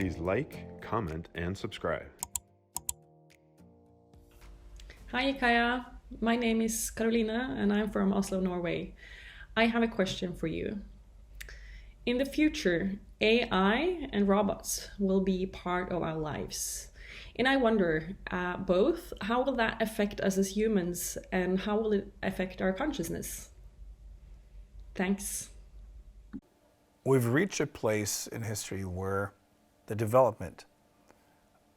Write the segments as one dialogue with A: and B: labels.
A: Please like, comment, and subscribe.
B: Hi IKYA, my name is Carolina and I'm from Oslo, Norway. I have a question for you. In the future, AI and robots will be part of our lives. And I wonder, both, how will that affect us as humans and how will it affect our consciousness? Thanks.
C: We've reached a place in history where the development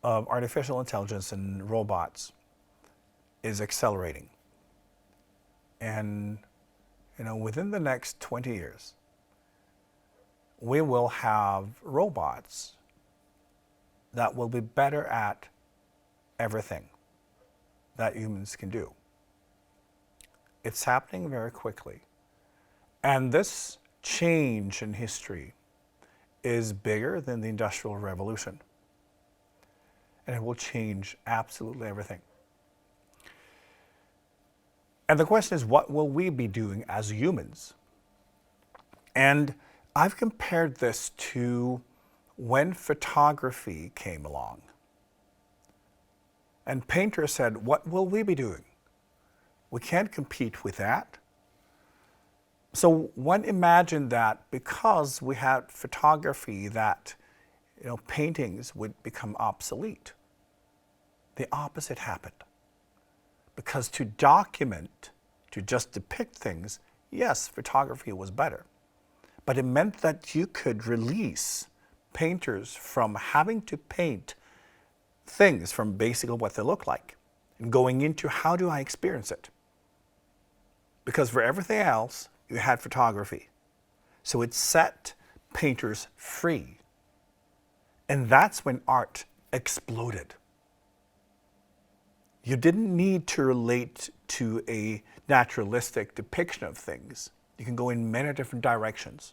C: of artificial intelligence and robots is accelerating. And within the next 20 years, we will have robots that will be better at everything that humans can do. It's happening very quickly. And this change in history is bigger than the Industrial Revolution. And it will change absolutely everything. And the question is, what will we be doing as humans? And I've compared this to when photography came along. And painters said, what will we be doing? We can't compete with that. So one imagined that because we had photography that paintings would become obsolete. The opposite happened. Because to document, to just depict things, yes, photography was better. But it meant that you could release painters from having to paint things from basically what they look like and going into how do I experience it. Because for everything else, you had photography. So it set painters free. And that's when art exploded. You didn't need to relate to a naturalistic depiction of things. You can go in many different directions.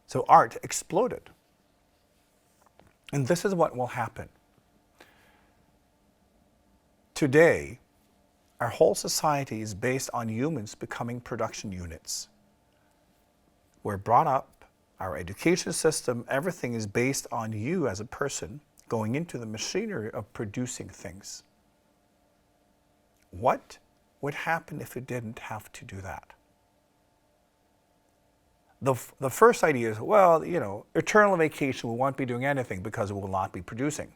C: So art exploded. And this is what will happen. Today, our whole society is based on humans becoming production units. We're brought up, our education system, everything is based on you as a person going into the machinery of producing things. What would happen if it didn't have to do that? The first idea is, well, eternal vacation, we won't be doing anything because we will not be producing.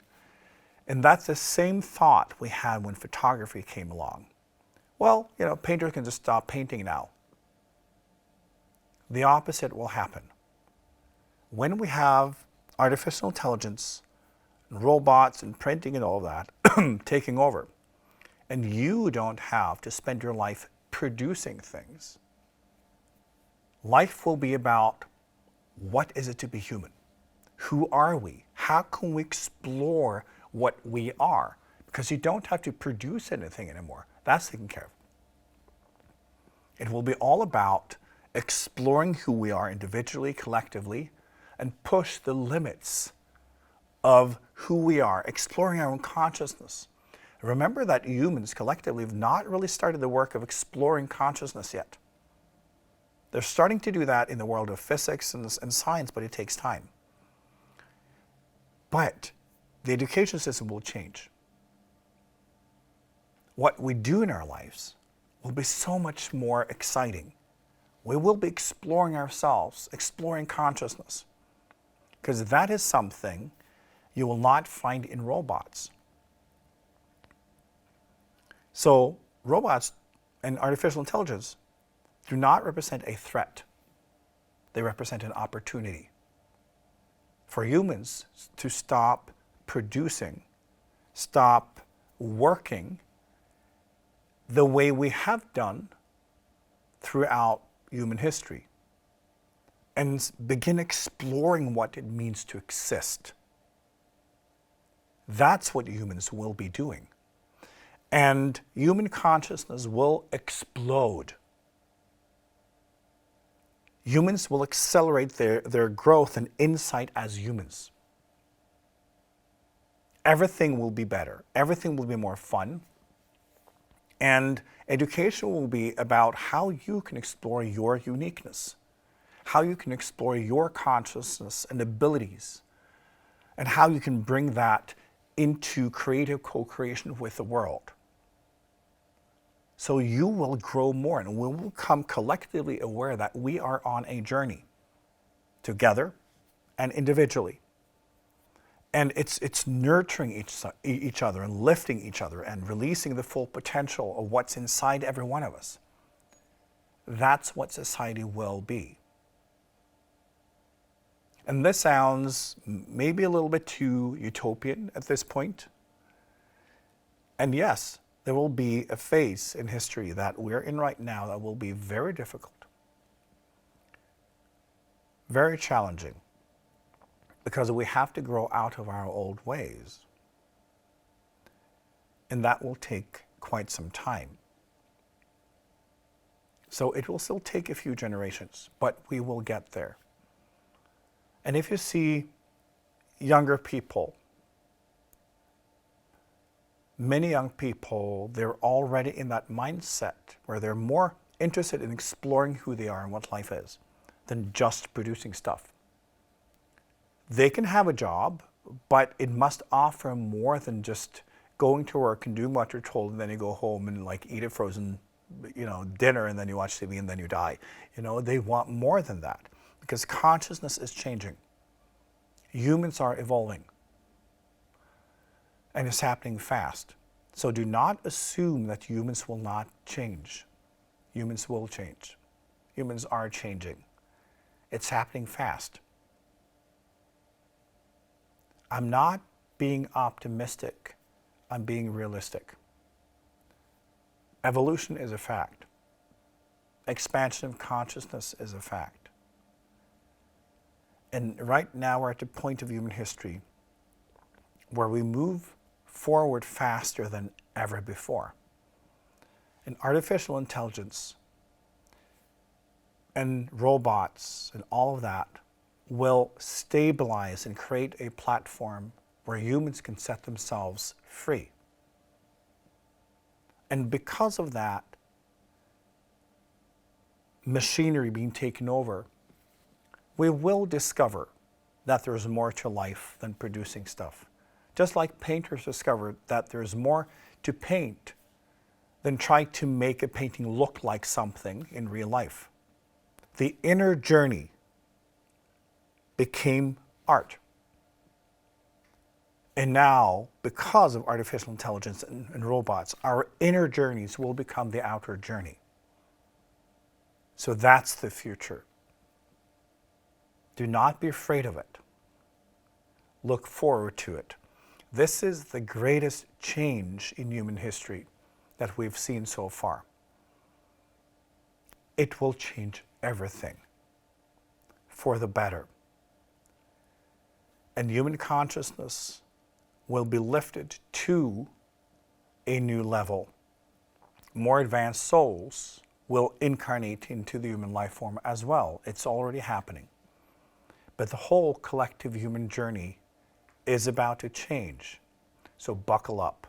C: And that's the same thought we had when photography came along. Well, painters can just stop painting now. The opposite will happen. When we have artificial intelligence, and robots and printing and all of that taking over, and you don't have to spend your life producing things, life will be about what is it to be human? Who are we? How can we explore what we are? Because you don't have to produce anything anymore. That's taken care of. It will be all about exploring who we are individually, collectively, and push the limits of who we are, exploring our own consciousness. Remember that humans collectively have not really started the work of exploring consciousness yet. They're starting to do that in the world of physics and science, but it takes time. But the education system will change. What we do in our lives will be so much more exciting. We will be exploring ourselves, exploring consciousness, because that is something you will not find in robots. So robots and artificial intelligence do not represent a threat. They represent an opportunity for humans to stop producing, stop working the way we have done throughout human history, and begin exploring what it means to exist. That's what humans will be doing. And human consciousness will explode. Humans will accelerate their growth and insight as humans. Everything will be better. Everything will be more fun. And education will be about how you can explore your uniqueness, how you can explore your consciousness and abilities, and how you can bring that into creative co-creation with the world. So you will grow more, and we will become collectively aware that we are on a journey together and individually. And it's nurturing each other and lifting each other and releasing the full potential of what's inside every one of us. That's what society will be. And this sounds maybe a little bit too utopian at this point. And yes, there will be a phase in history that we're in right now that will be very difficult, very challenging, because we have to grow out of our old ways. And that will take quite some time. So it will still take a few generations, but we will get there. And if you see younger people, many young people, they're already in that mindset where they're more interested in exploring who they are and what life is than just producing stuff. They can have a job, but it must offer more than just going to work and doing what you're told, and then you go home and like eat a frozen, dinner, and then you watch TV and then you die. They want more than that because consciousness is changing. Humans are evolving. And it's happening fast. So do not assume that humans will not change. Humans will change. Humans are changing. It's happening fast. I'm not being optimistic. I'm being realistic. Evolution is a fact. Expansion of consciousness is a fact. And right now we're at the point of human history where we move forward faster than ever before. And artificial intelligence and robots and all of that will stabilize and create a platform where humans can set themselves free. And because of that machinery being taken over, we will discover that there's more to life than producing stuff. Just like painters discovered that there's more to paint than try to make a painting look like something in real life. The inner journey became art. And now, because of artificial intelligence and robots, our inner journeys will become the outer journey. So that's the future. Do not be afraid of it. Look forward to it. This is the greatest change in human history that we've seen so far. It will change everything for the better. And human consciousness will be lifted to a new level. More advanced souls will incarnate into the human life form as well. It's already happening. But the whole collective human journey is about to change. So buckle up.